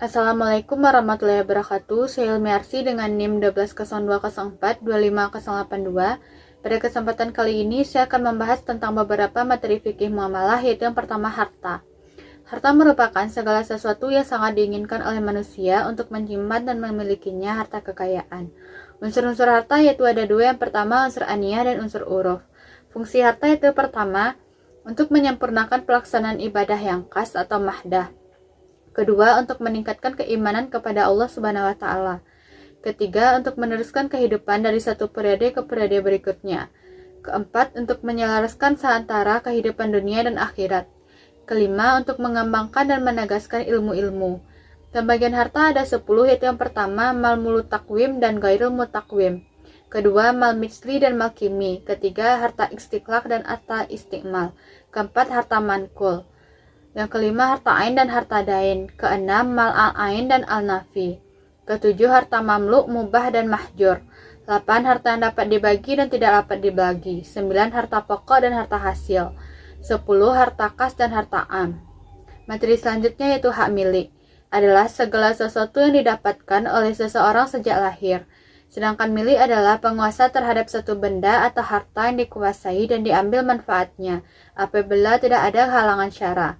Assalamualaikum warahmatullahi wabarakatuh. Saya Ilmi Arsi dengan NIM 12004-25082. Pada kesempatan kali ini saya akan membahas tentang beberapa materi fikih muamalah, yaitu yang pertama harta. Harta merupakan segala sesuatu yang sangat diinginkan oleh manusia untuk menyimpan dan memilikinya harta kekayaan. Unsur-unsur harta yaitu ada dua, yang pertama unsur aniyah dan unsur uruf. Fungsi harta itu pertama, untuk menyempurnakan pelaksanaan ibadah yang khas atau mahdah. Kedua, untuk meningkatkan keimanan kepada Allah Subhanahu wa Ta'ala. Ketiga, untuk meneruskan kehidupan dari satu periode ke periode berikutnya. Keempat, untuk menyelaraskan antara kehidupan dunia dan akhirat. Kelima, untuk mengembangkan dan menegaskan ilmu-ilmu. Pembagian harta ada 10, yaitu yang pertama, mal mulutakwim dan gairul mutakwim. Kedua, mal misli dan mal kimi. Ketiga, harta istiqlaq dan harta istiqmal. Keempat, harta mankul. Yang kelima, harta ain dan harta dain. Keenam, mal al-ain dan al-nafi. Ketujuh, harta mamluk, mubah, dan mahjur. 8, harta yang dapat dibagi dan tidak dapat dibagi. 9, harta pokok dan harta hasil. 10, harta kas dan harta am. Materi selanjutnya yaitu hak milik. Adalah segala sesuatu yang didapatkan oleh seseorang sejak lahir. Sedangkan milik adalah penguasa terhadap satu benda atau harta yang dikuasai dan diambil manfaatnya, apabila tidak ada halangan syara.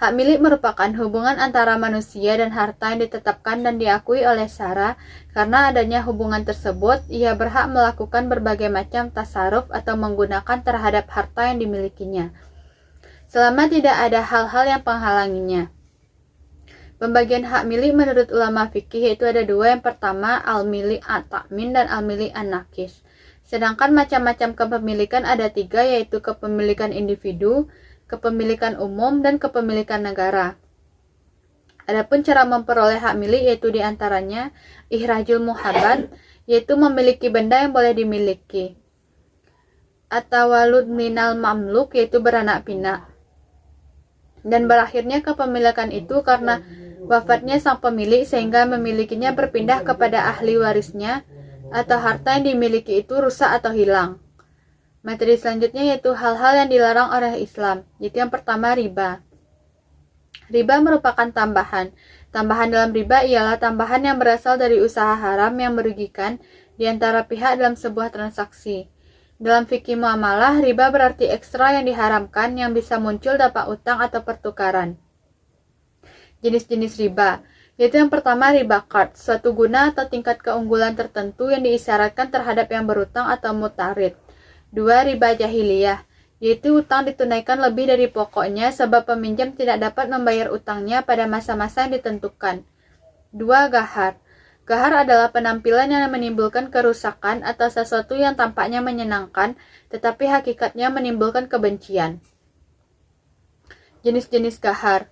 Hak milik merupakan hubungan antara manusia dan harta yang ditetapkan dan diakui oleh syara. Karena adanya hubungan tersebut, ia berhak melakukan berbagai macam tasarruf atau menggunakan terhadap harta yang dimilikinya, selama tidak ada hal-hal yang menghalanginya. Pembagian hak milik menurut ulama fikih itu ada dua, yang pertama al-milik at-ta'min dan al-milik an-nakis. Sedangkan macam-macam kepemilikan ada tiga, yaitu kepemilikan individu, kepemilikan umum, dan kepemilikan negara. Adapun cara memperoleh hak milik yaitu diantaranya ihrajul muhabbat, yaitu memiliki benda yang boleh dimiliki, atau walud minal mamluk, yaitu beranak pinak. Dan berakhirnya kepemilikan itu karena wafatnya sang pemilik sehingga memilikinya berpindah kepada ahli warisnya, atau harta yang dimiliki itu rusak atau hilang. Materi selanjutnya yaitu hal-hal yang dilarang oleh Islam, yaitu yang pertama riba. Riba merupakan tambahan. Tambahan dalam riba ialah tambahan yang berasal dari usaha haram yang merugikan di antara pihak dalam sebuah transaksi. Dalam fikih muamalah, riba berarti ekstra yang diharamkan yang bisa muncul dapat utang atau pertukaran. Jenis-jenis riba, yaitu yang pertama riba qard, suatu guna atau tingkat keunggulan tertentu yang diisyaratkan terhadap yang berutang atau mutarid. Dua, riba jahiliyah, yaitu utang ditunaikan lebih dari pokoknya sebab peminjam tidak dapat membayar utangnya pada masa-masa yang ditentukan. Dua, gahar. Gahar adalah penampilan yang menimbulkan kerusakan atau sesuatu yang tampaknya menyenangkan, tetapi hakikatnya menimbulkan kebencian. Jenis-jenis gahar,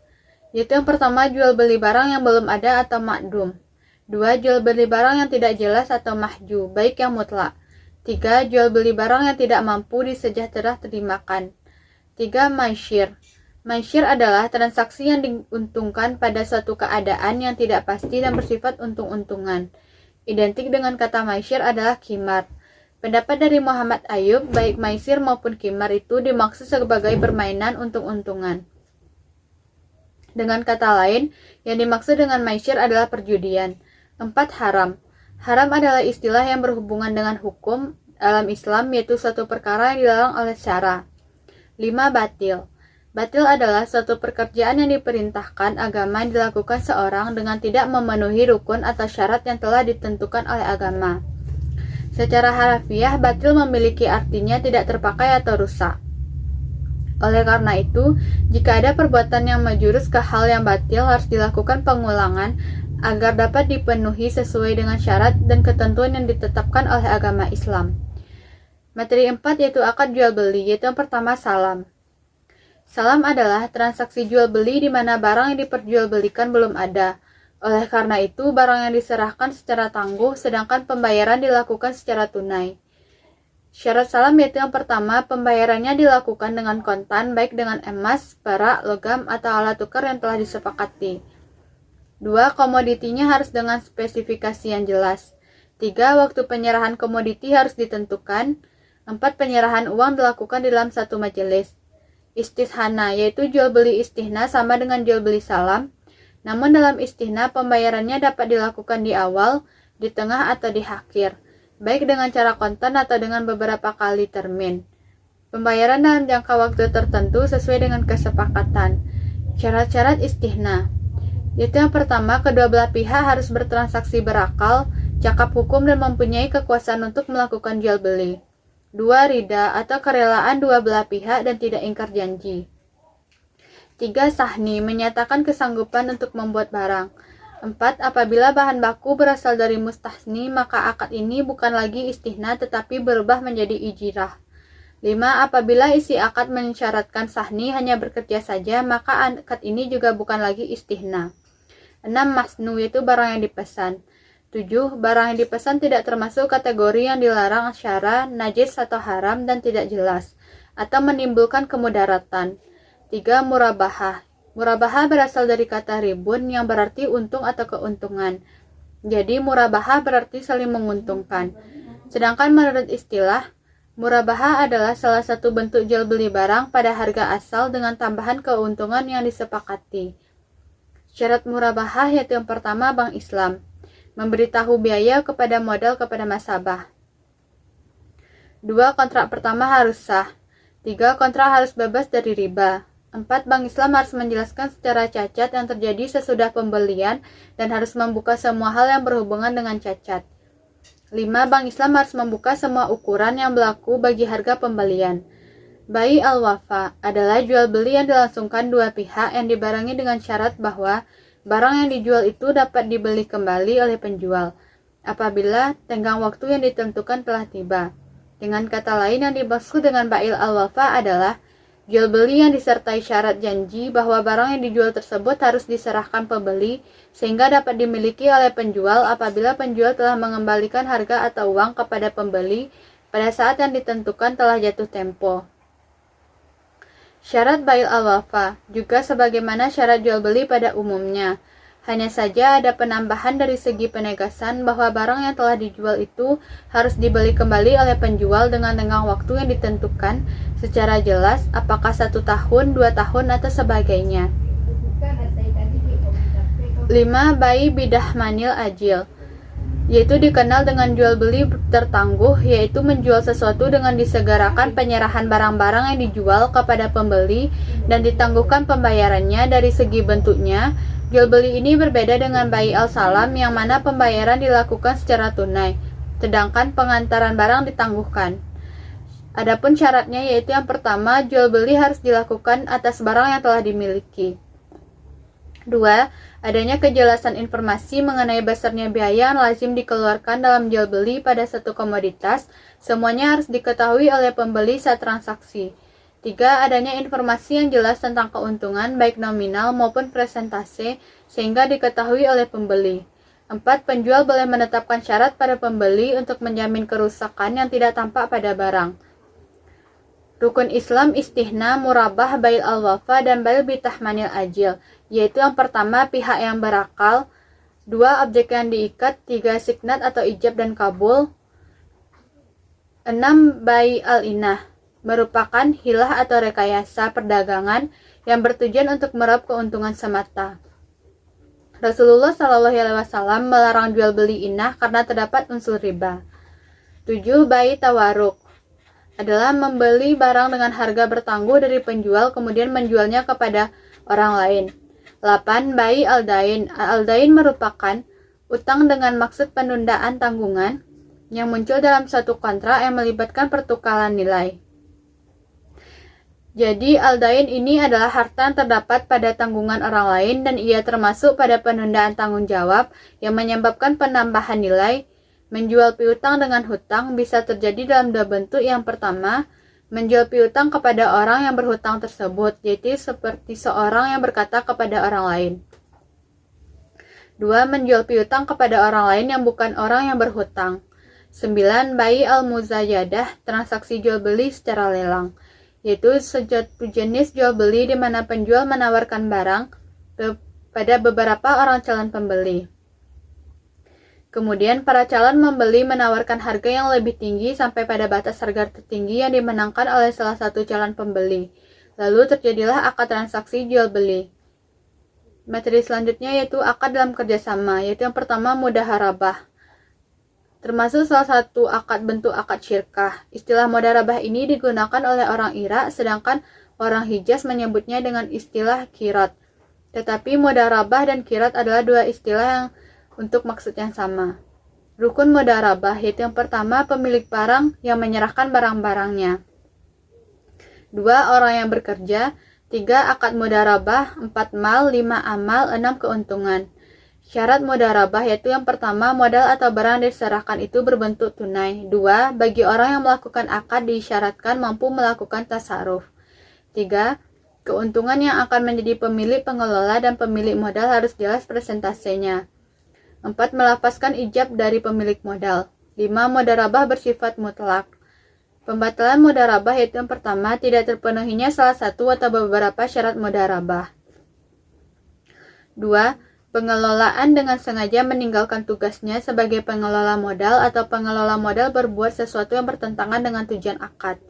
yaitu yang pertama jual beli barang yang belum ada atau makdum. Dua, jual beli barang yang tidak jelas atau mahju, baik yang mutlak. Tiga, jual beli barang yang tidak mampu disejahtera terimakan. Tiga, maisyir. Maisyir adalah transaksi yang diuntungkan pada suatu keadaan yang tidak pasti dan bersifat untung-untungan. Identik dengan kata maisyir adalah kimar. Pendapat dari Muhammad Ayub, baik maisir maupun kimar itu dimaksud sebagai permainan untung-untungan. Dengan kata lain, yang dimaksud dengan maisyir adalah perjudian. 4, haram. Haram adalah istilah yang berhubungan dengan hukum dalam Islam, yaitu suatu perkara yang dilarang oleh syara. 5, batil. Batil adalah suatu pekerjaan yang diperintahkan agama yang dilakukan seorang dengan tidak memenuhi rukun atau syarat yang telah ditentukan oleh agama. Secara harafiah, batil memiliki artinya tidak terpakai atau rusak. Oleh karena itu, jika ada perbuatan yang menjurus ke hal yang batil, harus dilakukan pengulangan agar dapat dipenuhi sesuai dengan syarat dan ketentuan yang ditetapkan oleh agama Islam. Materi 4 yaitu akad jual beli, yaitu yang pertama salam. Salam adalah transaksi jual beli di mana barang yang diperjualbelikan belum ada. Oleh karena itu, barang yang diserahkan secara tangguh sedangkan pembayaran dilakukan secara tunai. Syarat salam yaitu yang pertama, pembayarannya dilakukan dengan kontan, baik dengan emas, perak, logam, atau alat tukar yang telah disepakati. 2. Komoditinya harus dengan spesifikasi yang jelas. 3. Waktu penyerahan komoditi harus ditentukan. 4. Penyerahan uang dilakukan dalam satu majelis. Istishana, yaitu jual beli istihna sama dengan jual beli salam. Namun dalam istihna, pembayarannya dapat dilakukan di awal, di tengah, atau di akhir, baik dengan cara kontan atau dengan beberapa kali termin. Pembayaran dalam jangka waktu tertentu sesuai dengan kesepakatan. Syarat-syarat istihna, yaitu yang pertama, kedua belah pihak harus bertransaksi berakal, cakap hukum, dan mempunyai kekuasaan untuk melakukan jual beli. 2. Rida atau kerelaan dua belah pihak dan tidak ingkar janji. 3. Sahni, menyatakan kesanggupan untuk membuat barang. 4. Apabila bahan baku berasal dari mustahni, maka akad ini bukan lagi istihna tetapi berubah menjadi ijirah. 5. Apabila isi akad mensyaratkan sahni hanya bekerja saja, maka akad ini juga bukan lagi istihna. 6. Masnu, yaitu barang yang dipesan. 7. Barang yang dipesan tidak termasuk kategori yang dilarang syara, najis atau haram dan tidak jelas, atau menimbulkan kemudaratan. 3. Murabahah. Murabahah berasal dari kata ribun yang berarti untung atau keuntungan. Jadi murabahah berarti saling menguntungkan. Sedangkan menurut istilah, murabahah adalah salah satu bentuk jual beli barang pada harga asal dengan tambahan keuntungan yang disepakati. Syarat murabahah yaitu yang pertama, Bank Islam memberitahu biaya kepada modal kepada nasabah. 2. Kontrak pertama harus sah. 3. Kontrak harus bebas dari riba. 4. Bank Islam harus menjelaskan secara cacat yang terjadi sesudah pembelian dan harus membuka semua hal yang berhubungan dengan cacat. 5. Bank Islam harus membuka semua ukuran yang berlaku bagi harga pembelian. Bai al-wafa adalah jual beli yang dilangsungkan dua pihak yang dibarengi dengan syarat bahwa barang yang dijual itu dapat dibeli kembali oleh penjual apabila tenggang waktu yang ditentukan telah tiba. Dengan kata lain, yang dimaksud dengan bai al-wafa adalah jual beli yang disertai syarat janji bahwa barang yang dijual tersebut harus diserahkan pembeli sehingga dapat dimiliki oleh penjual apabila penjual telah mengembalikan harga atau uang kepada pembeli pada saat yang ditentukan telah jatuh tempo. Syarat bai al-wafa juga sebagaimana syarat jual beli pada umumnya. Hanya saja ada penambahan dari segi penegasan bahwa barang yang telah dijual itu harus dibeli kembali oleh penjual dengan tenggang waktu yang ditentukan secara jelas, apakah 1 tahun, 2 tahun, atau sebagainya. 5. Bai bidah manil ajil, yaitu dikenal dengan jual beli tertangguh, yaitu menjual sesuatu dengan disegerakan penyerahan barang-barang yang dijual kepada pembeli dan ditangguhkan pembayarannya. Dari segi bentuknya, jual beli ini berbeda dengan bai al-salam yang mana pembayaran dilakukan secara tunai, sedangkan pengantaran barang ditangguhkan. Adapun syaratnya yaitu yang pertama, jual beli harus dilakukan atas barang yang telah dimiliki. 2. Adanya kejelasan informasi mengenai besarnya biaya yang lazim dikeluarkan dalam jual beli pada satu komoditas, semuanya harus diketahui oleh pembeli saat transaksi. 3. Adanya informasi yang jelas tentang keuntungan baik nominal maupun presentase sehingga diketahui oleh pembeli. 4. Penjual boleh menetapkan syarat pada pembeli untuk menjamin kerusakan yang tidak tampak pada barang. Rukun Islam istihna, murabah, bail al-wafa, dan bail bitahmanil ajil, yaitu yang pertama pihak yang berakal, 2. Objek yang diikat, 3. Signat atau ijab dan kabul, 6. Bai al-inah, merupakan hilah atau rekayasa perdagangan yang bertujuan untuk meraup keuntungan semata. Rasulullah SAW melarang jual beli inah karena terdapat unsur riba. 7. Bai tawaruk adalah membeli barang dengan harga bertangguh dari penjual kemudian menjualnya kepada orang lain. 8. Bai al-dain. Al-dain merupakan utang dengan maksud penundaan tanggungan yang muncul dalam suatu kontrak yang melibatkan pertukaran nilai. Jadi al-dain ini adalah harta yang terdapat pada tanggungan orang lain dan ia termasuk pada penundaan tanggung jawab yang menyebabkan penambahan nilai. Menjual piutang dengan hutang bisa terjadi dalam dua bentuk. Yang pertama, menjual piutang kepada orang yang berhutang tersebut, yaitu seperti seorang yang berkata kepada orang lain. 2. Menjual piutang kepada orang lain yang bukan orang yang berhutang. 9. Bai al-muzayadah, transaksi jual beli secara lelang, yaitu suatu jenis jual beli di mana penjual menawarkan barang kepada beberapa orang calon pembeli. Kemudian para calon membeli menawarkan harga yang lebih tinggi sampai pada batas harga tertinggi yang dimenangkan oleh salah satu calon pembeli. Lalu terjadilah akad transaksi jual beli. Materi selanjutnya yaitu akad dalam kerjasama, yaitu yang pertama mudaharabah. Termasuk salah satu akad bentuk akad syirkah. Istilah mudaharabah ini digunakan oleh orang Irak, sedangkan orang Hijaz menyebutnya dengan istilah kirat. Tetapi mudaharabah dan kirat adalah dua istilah yang untuk maksud yang sama. Rukun mudaharabah yaitu yang pertama pemilik barang yang menyerahkan barang-barangnya. 2. Orang yang bekerja. 3. Akad mudaharabah. 4. Mal. 5. Amal. 6. Keuntungan. Syarat mudaharabah yaitu yang pertama modal atau barang diserahkan itu berbentuk tunai. 2. Bagi orang yang melakukan akad disyaratkan mampu melakukan tasarruf. 3. Keuntungan yang akan menjadi pemilik pengelola dan pemilik modal harus jelas presentasenya. 4. Melafazkan ijab dari pemilik modal. 5. Mudaharabah bersifat mutlak. Pembatalan mudaharabah yaitu yang pertama tidak terpenuhinya salah satu atau beberapa syarat mudaharabah. 2. Pengelolaan dengan sengaja meninggalkan tugasnya sebagai pengelola modal atau pengelola modal berbuat sesuatu yang bertentangan dengan tujuan akad.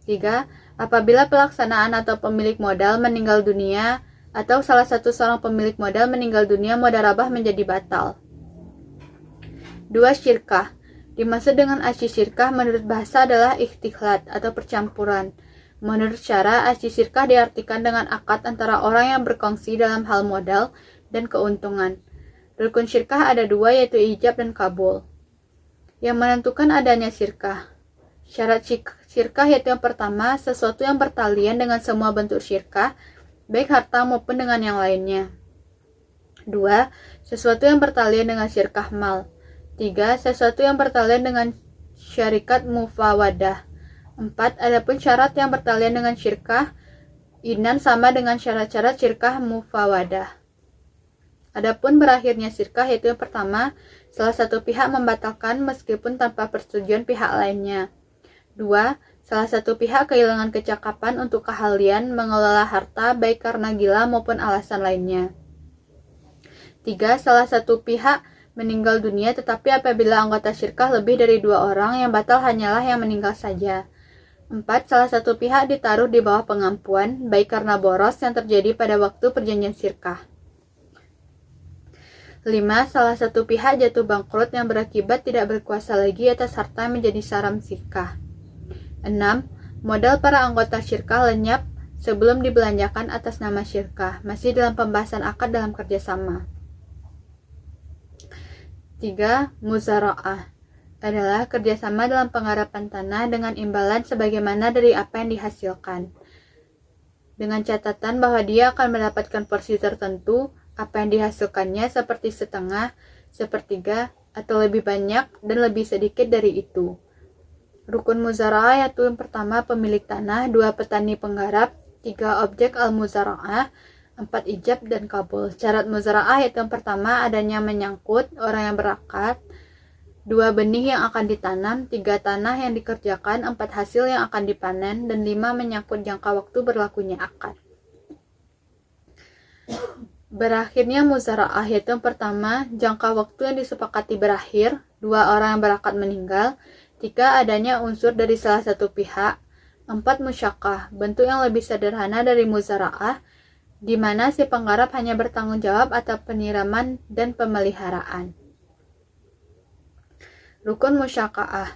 3. Apabila pelaksanaan atau pemilik modal meninggal dunia atau salah satu seorang pemilik modal meninggal dunia, mudaharabah menjadi batal. 2. Syirkah. Dimaksud dengan asy-syirkah menurut bahasa adalah ikhtilat atau percampuran. Menurut syara, asy-syirkah diartikan dengan akad antara orang yang berkongsi dalam hal modal dan keuntungan. Rukun syirkah ada dua yaitu ijab dan kabul. Yang menentukan adanya syirkah. Syarat syirkah yaitu yang pertama, sesuatu yang bertalian dengan semua bentuk syirkah, baik harta maupun dengan yang lainnya. 2. Sesuatu yang bertalian dengan syirkah mal. 3. Sesuatu yang bertalian dengan syarikat mufawadah. 4. Adapun syarat yang bertalian dengan syirkah inan sama dengan syarat-syarat syirkah mufawadah. Adapun berakhirnya syirkah yaitu yang pertama, salah satu pihak membatalkan meskipun tanpa persetujuan pihak lainnya. 2. Salah satu pihak kehilangan kecakapan untuk keahlian mengelola harta baik karena gila maupun alasan lainnya. 3. Salah satu pihak meninggal dunia, tetapi apabila anggota syirkah lebih dari 2 orang, yang batal hanyalah yang meninggal saja. 4. Salah satu pihak ditaruh di bawah pengampuan, baik karena boros yang terjadi pada waktu perjanjian syirkah. 5. Salah satu pihak jatuh bangkrut yang berakibat tidak berkuasa lagi atas harta menjadi saram syirkah. 6. Modal para anggota syirkah lenyap sebelum dibelanjakan atas nama syirkah, masih dalam pembahasan akad dalam kerjasama. 3. Muzara'ah adalah kerjasama dalam penggarapan tanah dengan imbalan sebagaimana dari apa yang dihasilkan, dengan catatan bahwa dia akan mendapatkan porsi tertentu apa yang dihasilkannya seperti setengah, sepertiga, atau lebih banyak dan lebih sedikit dari itu. Rukun muzara'ah yaitu yang pertama pemilik tanah, 2 petani penggarap, 3 objek al-muzara'ah, 4 ijab dan kabul. Syarat muzara'ah yaitu yang pertama adanya menyangkut orang yang berakad, 2 benih yang akan ditanam, 3 tanah yang dikerjakan, 4 hasil yang akan dipanen, dan 5 menyangkut jangka waktu berlakunya akad. Berakhirnya muzara'ah yaitu yang pertama jangka waktu yang disepakati berakhir, 2 orang yang berakad meninggal, 3 adanya unsur dari salah satu pihak, 4 musyaqqah, bentuk yang lebih sederhana dari muzara'ah, di mana si penggarap hanya bertanggung jawab atas penyiraman dan pemeliharaan. Rukun musyaqqah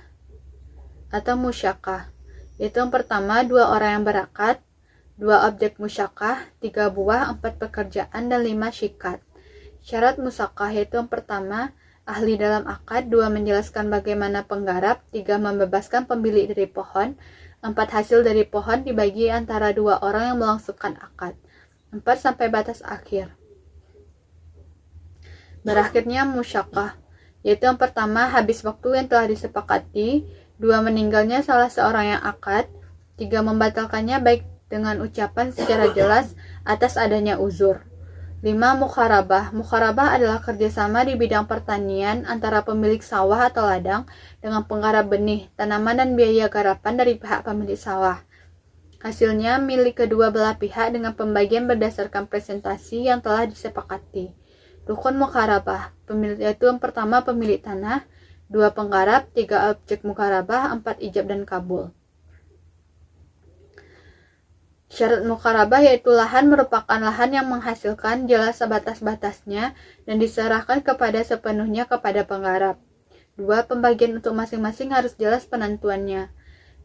atau musyaqqah yaitu yang pertama 2 orang yang berakad, 2 objek musyaqqah, 3 buah, 4 pekerjaan, dan 5 syikat. Syarat musyaqqah yaitu yang pertama ahli dalam akad, 2 menjelaskan bagaimana penggarap, 3 membebaskan pemilik dari pohon, 4 hasil dari pohon dibagi antara 2 orang yang melangsungkan akad. 4 sampai batas akhir. Berakhirnya musyaqqah yaitu yang pertama habis waktu yang telah disepakati, 2 meninggalnya salah seorang yang akad, 3 membatalkannya baik dengan ucapan secara jelas atas adanya uzur. 5. Mukharabah. Mukharabah adalah kerjasama di bidang pertanian antara pemilik sawah atau ladang dengan penggarap benih, tanaman, dan biaya garapan dari pihak pemilik sawah. Hasilnya milik kedua belah pihak dengan pembagian berdasarkan presentasi yang telah disepakati. Rukun mukharabah yaitu yang pertama pemilik tanah, 2 penggarap, 3 objek mukharabah, 4 ijab dan kabul. Syarat mukarabah yaitu lahan merupakan lahan yang menghasilkan jelas batas-batasnya dan diserahkan kepada sepenuhnya kepada penggarap. 2. Pembagian untuk masing-masing harus jelas penentuannya.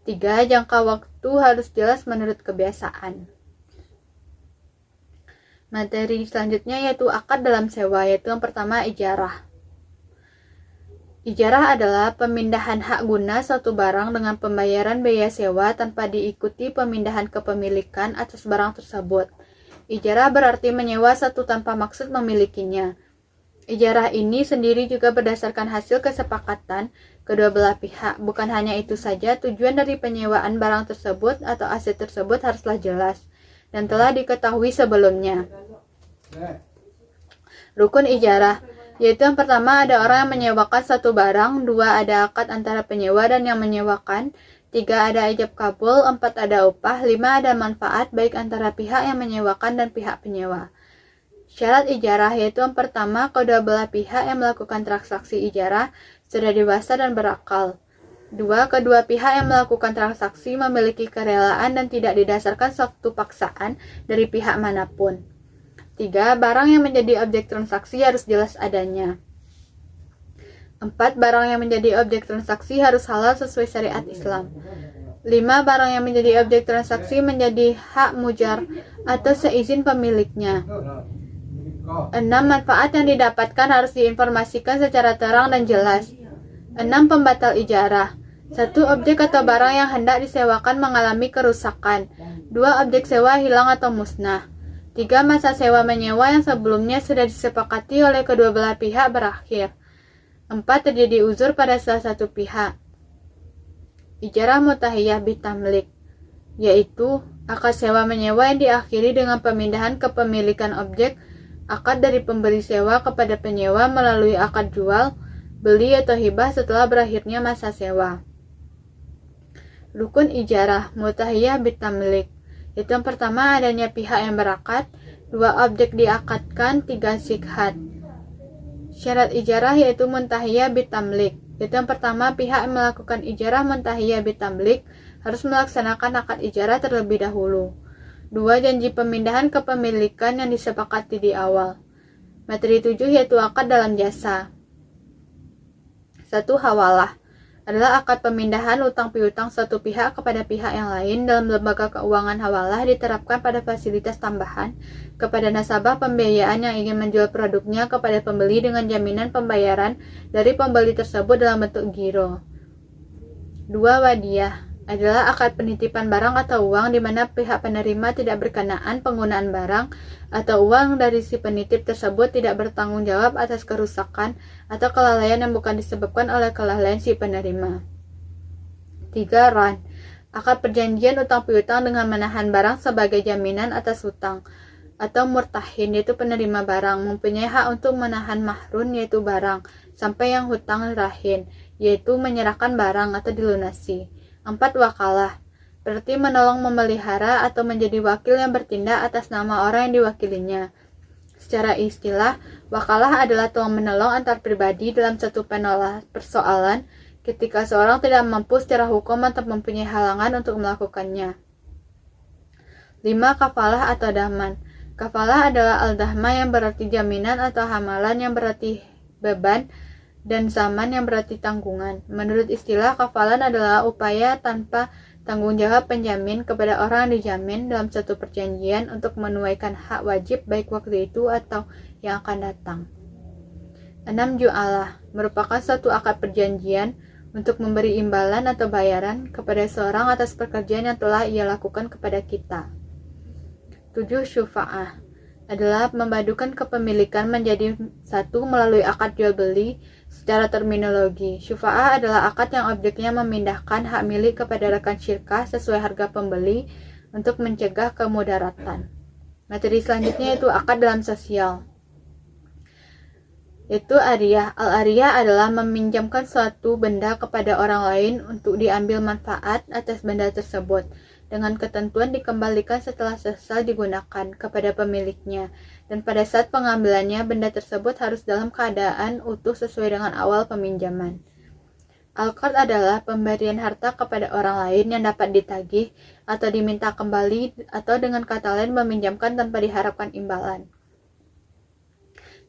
3. Jangka waktu harus jelas menurut kebiasaan. Materi selanjutnya yaitu akad dalam sewa, yaitu yang pertama ijarah. Ijarah adalah pemindahan hak guna suatu barang dengan pembayaran biaya sewa tanpa diikuti pemindahan kepemilikan atas barang tersebut. Ijarah berarti menyewa satu tanpa maksud memilikinya. Ijarah ini sendiri juga berdasarkan hasil kesepakatan kedua belah pihak. Bukan hanya itu saja, tujuan dari penyewaan barang tersebut atau aset tersebut haruslah jelas dan telah diketahui sebelumnya. Rukun ijarah, yaitu yang pertama ada orang yang menyewakan satu barang, 2 ada akad antara penyewa dan yang menyewakan, 3 ada ijab kabul, 4 ada upah, 5 ada manfaat baik antara pihak yang menyewakan dan pihak penyewa. Syarat ijarah yaitu yang pertama, kedua belah pihak yang melakukan transaksi ijarah sudah dewasa dan berakal. 2. Kedua pihak yang melakukan transaksi memiliki kerelaan dan tidak didasarkan suatu paksaan dari pihak manapun. 3. Barang yang menjadi objek transaksi harus jelas adanya. 4. Barang yang menjadi objek transaksi harus halal sesuai syariat Islam. 5. Barang yang menjadi objek transaksi menjadi hak mujar atau seizin pemiliknya. 6. Manfaat yang didapatkan harus diinformasikan secara terang dan jelas. 6. Pembatal ijarah. 1. Objek atau barang yang hendak disewakan mengalami kerusakan. 2. Objek sewa hilang atau musnah. 3. Masa sewa menyewa yang sebelumnya sudah disepakati oleh kedua belah pihak berakhir. 4. Terjadi uzur pada salah satu pihak. Ijarah mutahiyah bitamlik, yaitu akad sewa menyewa yang diakhiri dengan pemindahan kepemilikan objek, akad dari pemberi sewa kepada penyewa melalui akad jual, beli atau hibah setelah berakhirnya masa sewa. Rukun ijarah mutahiyah bitamlik, yaitu yang pertama adanya pihak yang berakad, 2 objek diakadkan, 3 sikhat. Syarat ijarah yaitu muntahiyah bitamlik, yaitu yang pertama pihak yang melakukan ijarah muntahiyah bitamlik harus melaksanakan akad ijarah terlebih dahulu. 2. Janji pemindahan kepemilikan yang disepakati di awal. Materi 7 yaitu akad dalam jasa. 1. Hawalah adalah akad pemindahan utang piutang suatu pihak kepada pihak yang lain. Dalam lembaga keuangan hawalah diterapkan pada fasilitas tambahan kepada nasabah pembiayaan yang ingin menjual produknya kepada pembeli dengan jaminan pembayaran dari pembeli tersebut dalam bentuk giro. 2. Wadiyah adalah akad penitipan barang atau uang di mana pihak penerima tidak berkenaan penggunaan barang atau uang dari si penitip tersebut tidak bertanggung jawab atas kerusakan atau kelalaian yang bukan disebabkan oleh kelalaian si penerima. 3. Ran, akad perjanjian utang piutang dengan menahan barang sebagai jaminan atas hutang, atau murtahin yaitu penerima barang mempunyai hak untuk menahan mahrun yaitu barang sampai yang hutang rahin yaitu menyerahkan barang atau dilunasi. 4. Wakalah berarti menolong memelihara atau menjadi wakil yang bertindak atas nama orang yang diwakilinya. Secara istilah, wakalah adalah tolong menolong antar pribadi dalam satu persoalan ketika seorang tidak mampu secara hukum atau mempunyai halangan untuk melakukannya. 5. Kafalah atau dahman. Kafalah adalah al-dahma yang berarti jaminan atau hamalan yang berarti beban dan zaman yang berarti tanggungan. Menurut istilah, kafalan adalah upaya tanpa tanggung jawab penjamin kepada orang yang dijamin dalam suatu perjanjian untuk menunaikan hak wajib baik waktu itu atau yang akan datang. 6. Ju'alah merupakan suatu akad perjanjian untuk memberi imbalan atau bayaran kepada seorang atas pekerjaan yang telah ia lakukan kepada kita. 7. Syufa'ah adalah memadukan kepemilikan menjadi satu melalui akad jual beli. Secara terminologi, syufa'ah adalah akad yang objeknya memindahkan hak milik kepada rekan syirkah sesuai harga pembeli untuk mencegah kemudaratan. Materi selanjutnya yaitu akad dalam sosial, yaitu ariyah. Al-ariyah adalah meminjamkan suatu benda kepada orang lain untuk diambil manfaat atas benda tersebut, dengan ketentuan dikembalikan setelah selesai digunakan kepada pemiliknya, dan pada saat pengambilannya benda tersebut harus dalam keadaan utuh sesuai dengan awal peminjaman. Al-qard adalah pemberian harta kepada orang lain yang dapat ditagih atau diminta kembali, atau dengan kata lain meminjamkan tanpa diharapkan imbalan.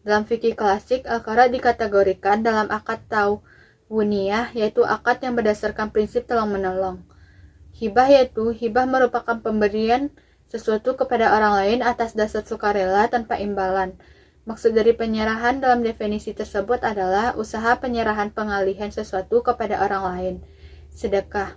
Dalam fikih klasik, al-qard dikategorikan dalam akad tawuniyah, yaitu akad yang berdasarkan prinsip tolong-menolong. Hibah yaitu hibah merupakan pemberian sesuatu kepada orang lain atas dasar sukarela tanpa imbalan. Maksud dari penyerahan dalam definisi tersebut adalah usaha penyerahan pengalihan sesuatu kepada orang lain. Sedekah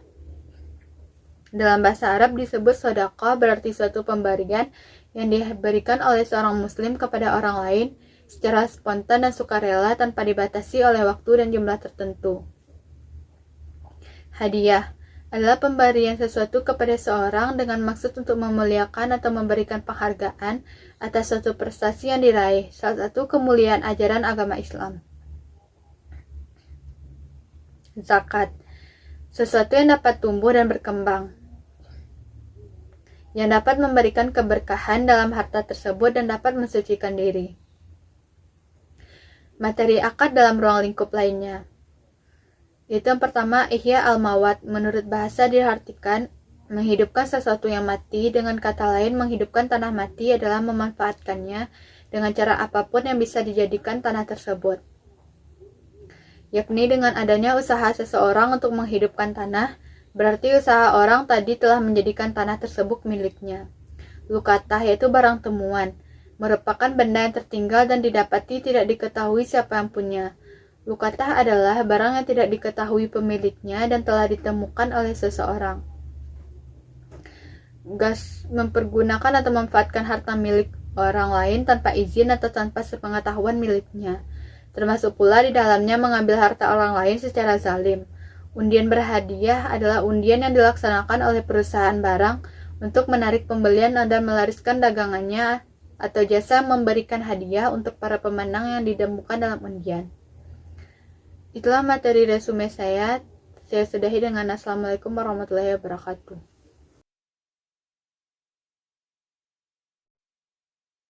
dalam bahasa Arab disebut sodaqah, berarti suatu pemberian yang diberikan oleh seorang muslim kepada orang lain secara spontan dan sukarela tanpa dibatasi oleh waktu dan jumlah tertentu. Hadiah adalah pemberian sesuatu kepada seorang dengan maksud untuk memuliakan atau memberikan penghargaan atas suatu prestasi yang diraih, salah satu kemuliaan ajaran agama Islam. Zakat, sesuatu yang dapat tumbuh dan berkembang, yang dapat memberikan keberkahan dalam harta tersebut dan dapat mensucikan diri. Materi akad dalam ruang lingkup lainnya, yaitu yang pertama, ihya al-mawat. Menurut bahasa diartikan menghidupkan sesuatu yang mati. Dengan kata lain, menghidupkan tanah mati adalah memanfaatkannya dengan cara apapun yang bisa dijadikan tanah tersebut, yakni dengan adanya usaha seseorang untuk menghidupkan tanah, berarti usaha orang tadi telah menjadikan tanah tersebut miliknya. Lukatah yaitu barang temuan, merupakan benda yang tertinggal dan didapati tidak diketahui siapa yang punya. Lukatah adalah barang yang tidak diketahui pemiliknya dan telah ditemukan oleh seseorang. Gas mempergunakan atau memanfaatkan harta milik orang lain tanpa izin atau tanpa sepengetahuan miliknya. Termasuk pula di dalamnya mengambil harta orang lain secara zalim. Undian berhadiah adalah undian yang dilaksanakan oleh perusahaan barang untuk menarik pembelian dan melariskan dagangannya atau jasa memberikan hadiah untuk para pemenang yang ditemukan dalam undian. Itulah materi resume saya. Saya sudahi dengan Assalamualaikum warahmatullahi wabarakatuh.